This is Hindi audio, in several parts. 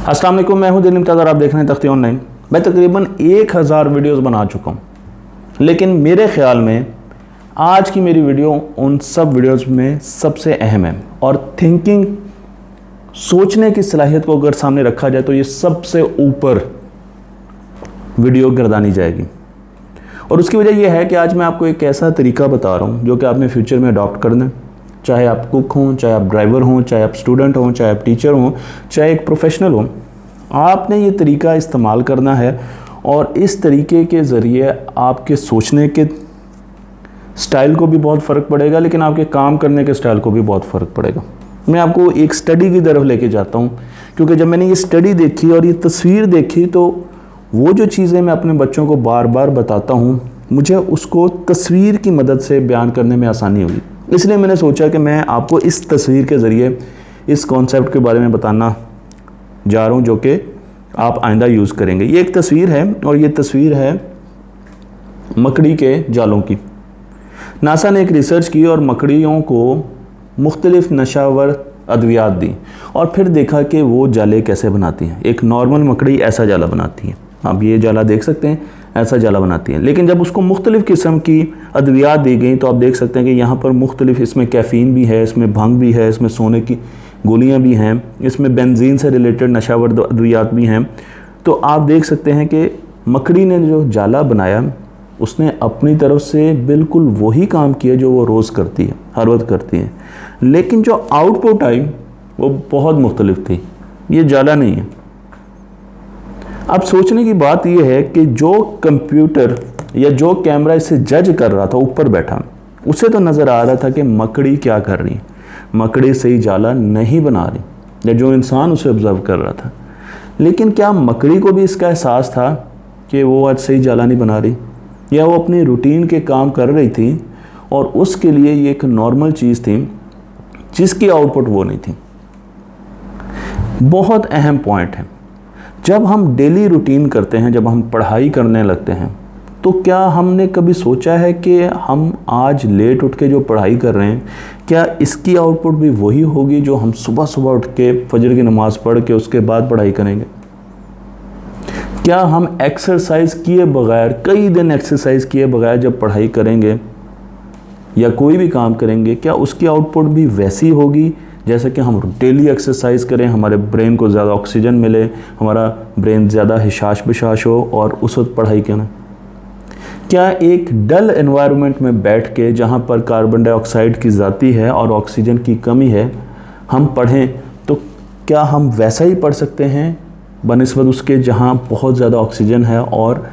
अस्सलाम वालेकुम, मैं हूं दिल इम्तियाज़ और आप देख रहे हैं तख्ती ऑनलाइन। मैं तकरीबन 1000 वीडियोस बना चुका हूं, लेकिन मेरे ख्याल में आज की मेरी वीडियो उन सब वीडियोस में सबसे अहम है। और थिंकिंग, सोचने की सलाहियत को अगर सामने रखा जाए तो ये सबसे ऊपर वीडियो गर्दानी जाएगी। और उसकी वजह यह है कि आज मैं आपको एक ऐसा तरीका बता रहा हूँ जो कि आपने फ्यूचर में अडॉप्ट करना है। चाहे आप कुक हों, चाहे आप ड्राइवर हों, चाहे आप स्टूडेंट हों, चाहे आप टीचर हों, चाहे एक प्रोफेशनल हों, आपने ये तरीका इस्तेमाल करना है। और इस तरीके के ज़रिए आपके सोचने के स्टाइल को भी बहुत फ़र्क पड़ेगा, लेकिन आपके काम करने के स्टाइल को भी बहुत फ़र्क पड़ेगा। मैं आपको एक स्टडी की तरफ लेके जाता हूँ, क्योंकि जब मैंने ये स्टडी देखी और ये तस्वीर देखी तो वो जो चीज़ें मैं अपने बच्चों को बार बार बताता हूँ, मुझे उसको तस्वीर की मदद से बयान करने में आसानी हुई। इसलिए मैंने सोचा कि मैं आपको इस तस्वीर के ज़रिए इस कॉन्सेप्ट के बारे में बताना जा रहा हूँ, जो कि आप आइंदा यूज़ करेंगे। ये एक तस्वीर है और ये तस्वीर है मकड़ी के जालों की। नासा ने एक रिसर्च की और मकड़ियों को मुख्तलिफ नशावर अद्वियात दी और फिर देखा कि वो जाले कैसे बनाती हैं। एक नॉर्मल मकड़ी ऐसा जाला बनाती है, आप ये जाला देख सकते हैं, ऐसा जाला बनाती है। लेकिन जब उसको मुख्तलिफ़ किस्म की अद्वियात दी गई तो आप देख सकते हैं कि यहाँ पर मुख्तलिफ़, इसमें कैफ़ीन भी है, इसमें भंग भी है, इसमें सोने की गोलियाँ भी हैं, इसमें बेंजीन से रिलेटेड नशावर अद्वियात भी हैं। तो आप देख सकते हैं कि मकड़ी ने जो जाला बनाया उसने अपनी तरफ से बिल्कुल वही काम किया जो वो रोज़ करती है, हर वक्त करती है, लेकिन जो आउटपुट आई वो बहुत मुख्तलिफ थी। ये जाला नहीं है। अब सोचने की बात यह है कि जो कंप्यूटर या जो कैमरा इसे जज कर रहा था ऊपर बैठा, उसे तो नज़र आ रहा था कि मकड़ी क्या कर रही है, मकड़ी सही जाला नहीं बना रही, या जो इंसान उसे ऑब्जर्व कर रहा था। लेकिन क्या मकड़ी को भी इसका एहसास था कि वो आज सही जाला नहीं बना रही, या वो अपनी रूटीन के काम कर रही थी और उसके लिए ये एक नॉर्मल चीज़ थी जिसकी आउटपुट वो नहीं थी। बहुत अहम पॉइंट है। जब हम डेली रूटीन करते हैं, जब हम पढ़ाई करने लगते हैं, तो क्या हमने कभी सोचा है कि हम आज लेट उठ के जो पढ़ाई कर रहे हैं, क्या इसकी आउटपुट भी वही होगी जो हम सुबह सुबह उठ के फजर की नमाज़ पढ़ के उसके बाद पढ़ाई करेंगे? क्या हम एक्सरसाइज किए बगैर, कई दिन एक्सरसाइज किए बगैर जब पढ़ाई करेंगे या कोई भी काम करेंगे, क्या उसकी आउटपुट भी वैसी होगी जैसे कि हम डेली एक्सरसाइज करें, हमारे ब्रेन को ज़्यादा ऑक्सीजन मिले, हमारा ब्रेन ज़्यादा हिशाश बिशाश हो और उस वक्त पढ़ाई करें? क्या एक डल एनवायरनमेंट में बैठ के, जहाँ पर कार्बन डाइऑक्साइड की ज़्यादा है और ऑक्सीजन की कमी है, हम पढ़ें तो क्या हम वैसा ही पढ़ सकते हैं बनिस्बत उसके जहाँ बहुत ज़्यादा ऑक्सीजन है और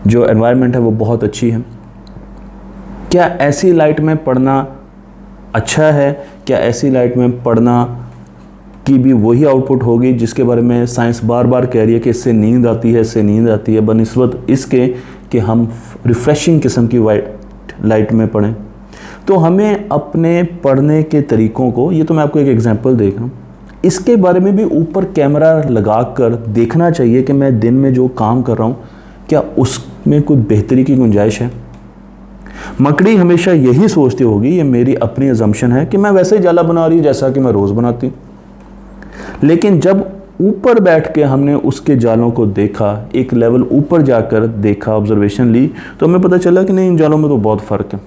जो एनवायरनमेंट है वो बहुत अच्छी है? क्या ऐसी लाइट में पढ़ना अच्छा है? क्या ऐसी लाइट में पढ़ना की भी वही आउटपुट होगी जिसके बारे में साइंस बार बार कह रही है कि इससे नींद आती है, इससे नींद आती है, बनिस्बत इसके कि हम रिफ़्रेशिंग किस्म की वाइट लाइट में पढ़ें? तो हमें अपने पढ़ने के तरीक़ों को, ये तो मैं आपको एक एग्जांपल देख रहा हूँ, इसके बारे में भी ऊपर कैमरा लगा कर देखना चाहिए कि मैं दिन में जो काम कर रहा हूँ क्या उसमें कोई बेहतरी की गुंजाइश है। मकड़ी हमेशा यही सोचती होगी, ये मेरी अपनी अजम्पशन है, कि मैं वैसे ही जाला बना रही हूँ जैसा कि मैं रोज़ बनाती हूँ। लेकिन जब ऊपर बैठ के हमने उसके जालों को देखा, एक लेवल ऊपर जाकर देखा, ऑब्जर्वेशन ली, तो हमें पता चला कि नहीं, इन जालों में तो बहुत फ़र्क है,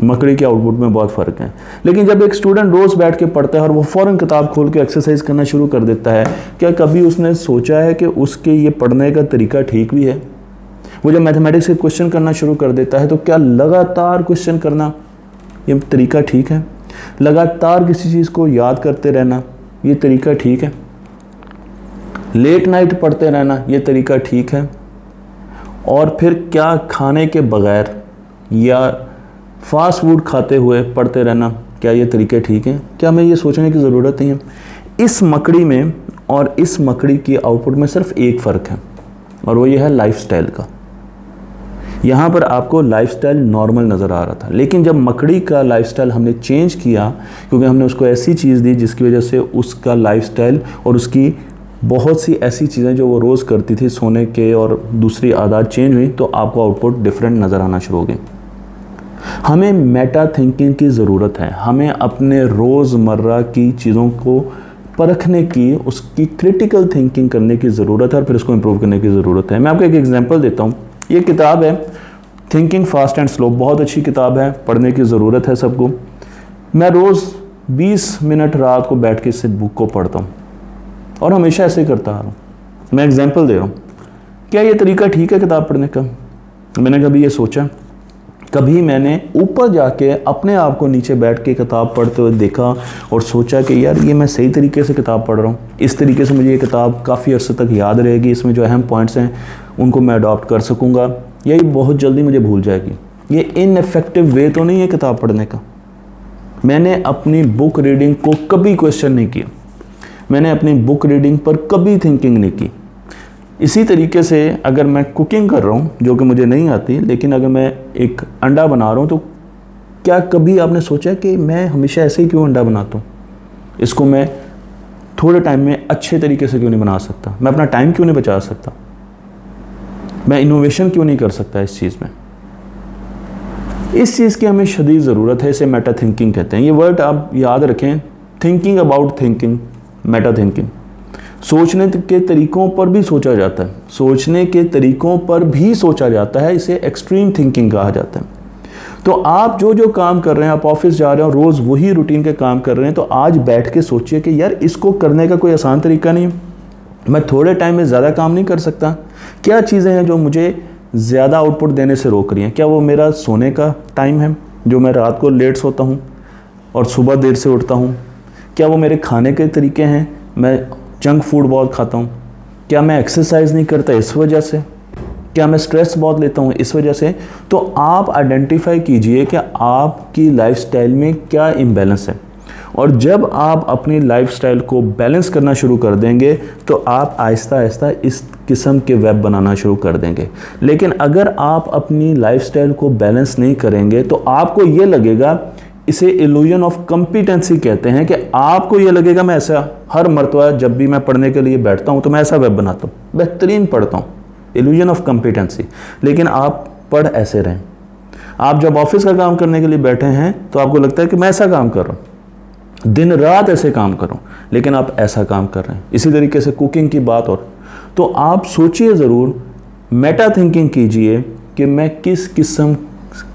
मकड़ी के आउटपुट में बहुत फ़र्क है। लेकिन जब एक स्टूडेंट रोज़ बैठ के पढ़ता है और वो फ़ौरन किताब खोल के एक्सरसाइज करना शुरू कर देता है, क्या कभी उसने सोचा है कि उसके ये पढ़ने का तरीका ठीक भी है? वो जब मैथमेटिक्स के क्वेश्चन करना शुरू कर देता है तो क्या लगातार क्वेश्चन करना ये तरीका ठीक है? लगातार किसी चीज़ को याद करते रहना ये तरीका ठीक है? लेट नाइट पढ़ते रहना ये तरीका ठीक है? और फिर क्या खाने के बगैर या फास्ट फूड खाते हुए पढ़ते रहना, क्या ये तरीके ठीक हैं? क्या हमें ये सोचने की ज़रूरत नहीं है? इस मकड़ी में और इस मकड़ी की आउटपुट में सिर्फ एक फ़र्क है और वो ये है लाइफस्टाइल का। यहाँ पर आपको लाइफस्टाइल नॉर्मल नज़र आ रहा था, लेकिन जब मकड़ी का लाइफस्टाइल हमने चेंज किया, क्योंकि हमने उसको ऐसी चीज़ दी जिसकी वजह से उसका लाइफस्टाइल और उसकी बहुत सी ऐसी चीज़ें जो वो रोज़ करती थी, सोने के और दूसरी आदत चेंज हुई, तो आपको आउटपुट डिफरेंट नज़र आना शुरू हो गई। हमें मेटा थिंकिंग की ज़रूरत है। हमें अपने रोज़मर्रा की चीज़ों को परखने की, उसकी क्रिटिकल थिंकिंग करने की ज़रूरत है और फिर उसको इम्प्रूव करने की ज़रूरत है। मैं आपको एक एग्जांपल देता हूँ। ये किताब है थिंकिंग फास्ट एंड स्लो, बहुत अच्छी किताब है, पढ़ने की ज़रूरत है सबको। मैं रोज़ 20 मिनट रात को बैठ के इस बुक को पढ़ता हूँ और हमेशा ऐसे ही करता आ रहा हूँ। मैं एग्जांपल दे रहा हूँ, क्या ये तरीका ठीक है किताब पढ़ने का? मैंने कभी ये सोचा? कभी मैंने ऊपर जाके अपने आप को नीचे बैठ के किताब पढ़ते हुए देखा और सोचा कि यार ये मैं सही तरीके से किताब पढ़ रहा हूँ, इस तरीके से मुझे ये किताब काफ़ी अर्से तक याद रहेगी, इसमें जो अहम पॉइंट्स हैं उनको मैं अडॉप्ट कर सकूँगा, यही बहुत जल्दी मुझे भूल जाएगी। ये इनएफेक्टिव वे तो नहीं है किताब पढ़ने का। मैंने अपनी बुक रीडिंग को कभी क्वेश्चन नहीं किया, मैंने अपनी बुक रीडिंग पर कभी थिंकिंग नहीं की। इसी तरीके से अगर मैं कुकिंग कर रहा हूँ, जो कि मुझे नहीं आती, लेकिन अगर मैं एक अंडा बना रहा हूँ तो क्या कभी आपने सोचा कि मैं हमेशा ऐसे ही क्यों अंडा बनाता हूँ? इसको मैं थोड़े टाइम में अच्छे तरीके से क्यों नहीं बना सकता? मैं अपना टाइम क्यों नहीं बचा सकता? मैं इनोवेशन क्यों नहीं कर सकता इस चीज़ में? इस चीज़ की हमें शदीद ज़रूरत है। इसे मेटा थिंकिंग कहते हैं। ये वर्ड आप याद रखें, thinking about thinking, Meta thinking. सोचने के तरीक़ों पर भी सोचा जाता है, सोचने के तरीक़ों पर भी सोचा जाता है, इसे एक्सट्रीम थिंकिंग कहा जाता है। तो आप जो जो काम कर रहे हैं, आप ऑफिस जा रहे हो, रोज़ वही रूटीन के काम कर रहे हैं, तो आज बैठ के सोचिए कि यार इसको करने का कोई आसान तरीका नहीं है, मैं थोड़े टाइम में ज़्यादा काम नहीं कर सकता। क्या चीज़ें हैं जो मुझे ज़्यादा आउटपुट देने से रोक रही हैं? क्या वो मेरा सोने का टाइम है, जो मैं रात को लेट सोता हूँ और सुबह देर से उठता हूँ? क्या वो मेरे खाने के तरीके हैं, मैं जंक फूड बहुत खाता हूँ? क्या मैं एक्सरसाइज नहीं करता इस वजह से? क्या मैं स्ट्रेस बहुत लेता हूँ इस वजह से? तो आप आइडेंटिफाई कीजिए कि आपकी लाइफस्टाइल में क्या इम्बैलेंस है, और जब आप अपनी लाइफस्टाइल को बैलेंस करना शुरू कर देंगे तो आप आहिस्ता आहिस्ता इस किस्म के वेब बनाना शुरू कर देंगे। लेकिन अगर आप अपनी लाइफस्टाइल को बैलेंस नहीं करेंगे तो आपको ये लगेगा, इसे इल्यूजन ऑफ कॉम्पिटेंसी कहते हैं, कि आपको ये लगेगा मैं ऐसा हर मर्तबा जब भी मैं पढ़ने के लिए बैठता हूँ तो मैं ऐसा वेब बनाता हूँ, बेहतरीन पढ़ता हूँ, इल्यूजन ऑफ कॉम्पिटेंसी। लेकिन आप पढ़ ऐसे रहें। आप जब ऑफिस का काम करने के लिए बैठे हैं तो आपको लगता है कि मैं ऐसा काम कर रहा हूँ, दिन रात ऐसे काम कर रहा हूँ, लेकिन आप ऐसा काम कर रहे हैं। इसी तरीके से कुकिंग की बात, और तो आप सोचिए ज़रूर, मेटा थिंकिंग कीजिए कि मैं किस किस्म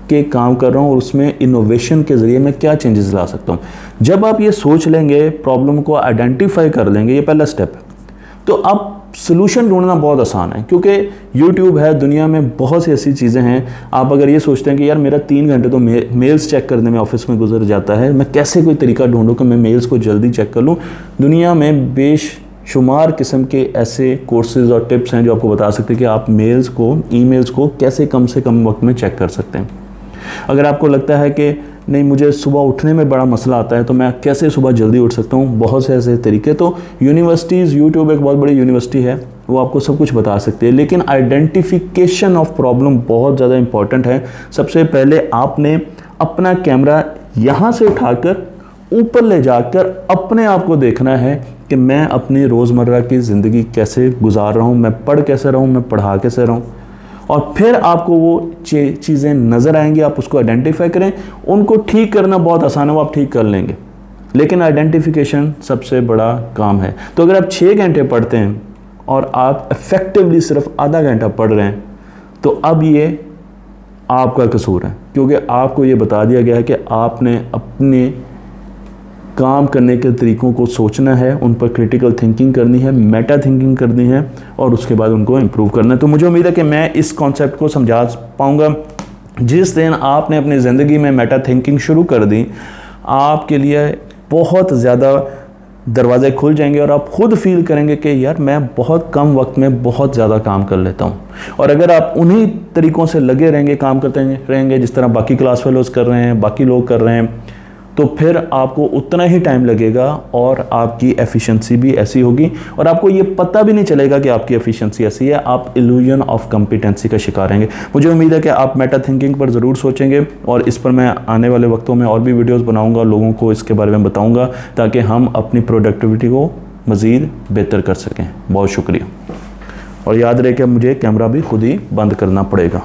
के काम कर रहा हूँ और उसमें इनोवेशन के ज़रिए मैं क्या चेंजेस ला सकता हूँ। जब आप ये सोच लेंगे, प्रॉब्लम को आइडेंटिफाई कर लेंगे, ये पहला स्टेप है, तो अब सलूशन ढूंढना बहुत आसान है, क्योंकि यूट्यूब है, दुनिया में बहुत सी ऐसी चीज़ें हैं। आप अगर ये सोचते हैं कि यार मेरा 3 घंटे तो मेल्स चेक करने में ऑफिस में गुजर जाता है, मैं कैसे कोई तरीका ढूंढूं कि मैं मेल्स को जल्दी चेक कर लूँ, दुनिया में बेशुमार किस्म के ऐसे कोर्सेज और टिप्स हैं जो आपको बता सकते हैं कि आप मेल्स को, ईमेल्स को कैसे कम से कम वक्त में चेक कर सकते हैं। अगर आपको लगता है कि नहीं मुझे सुबह उठने में बड़ा मसला आता है, तो मैं कैसे सुबह जल्दी उठ सकता हूँ, बहुत से ऐसे तरीके। तो यूनिवर्सिटीज़, यूट्यूब एक बहुत बड़ी यूनिवर्सिटी है, वो आपको सब कुछ बता सकती है। लेकिन आइडेंटिफिकेशन ऑफ प्रॉब्लम बहुत ज़्यादा इंपॉर्टेंट है। सबसे पहले आपने अपना कैमरा यहाँ से उठाकर ऊपर ले जाकर अपने आप को देखना है कि मैं अपनी रोज़मर्रा की ज़िंदगी कैसे गुजार रहा हूँ, मैं पढ़ कैसे रहा हूँ, मैं पढ़ा कैसे रहा हूँ। और फिर आपको वो चीज़ें नज़र आएंगी, आप उसको आइडेंटिफाई करें। उनको ठीक करना बहुत आसान है, वो आप ठीक कर लेंगे, लेकिन आइडेंटिफिकेशन सबसे बड़ा काम है। तो अगर आप 6 घंटे पढ़ते हैं और आप इफ़ेक्टिवली सिर्फ आधा घंटा पढ़ रहे हैं, तो अब ये आपका कसूर है, क्योंकि आपको ये बता दिया गया है कि आपने अपने काम करने के तरीक़ों को सोचना है, उन पर क्रिटिकल थिंकिंग करनी है, मेटा थिंकिंग करनी है, और उसके बाद उनको इम्प्रूव करना है। तो मुझे उम्मीद है कि मैं इस कॉन्सेप्ट को समझा पाऊँगा। जिस दिन आपने अपनी ज़िंदगी में मेटा थिंकिंग शुरू कर दी, आपके लिए बहुत ज़्यादा दरवाजे खुल जाएंगे और आप खुद फील करेंगे कि यार मैं बहुत कम वक्त में बहुत ज़्यादा काम कर लेता हूँ। और अगर आप उन्हीं तरीक़ों से लगे रहेंगे, काम करते रहेंगे जिस तरह बाकी क्लास फेलोज़ कर रहे हैं, बाकी लोग कर रहे हैं, तो फिर आपको उतना ही टाइम लगेगा और आपकी एफिशिएंसी भी ऐसी होगी, और आपको ये पता भी नहीं चलेगा कि आपकी एफिशिएंसी ऐसी है। आप इल्यूजन ऑफ कॉम्पिटेंसी का शिकार रहेंगे। मुझे उम्मीद है कि आप मेटा थिंकिंग पर ज़रूर सोचेंगे, और इस पर मैं आने वाले वक्तों में और भी वीडियोस बनाऊंगा, लोगों को इसके बारे में बताऊंगा, ताकि हम अपनी प्रोडक्टिविटी को मज़ीद बेहतर कर सकें। बहुत शुक्रिया, और याद रहे कि मुझे कैमरा भी खुद ही बंद करना पड़ेगा।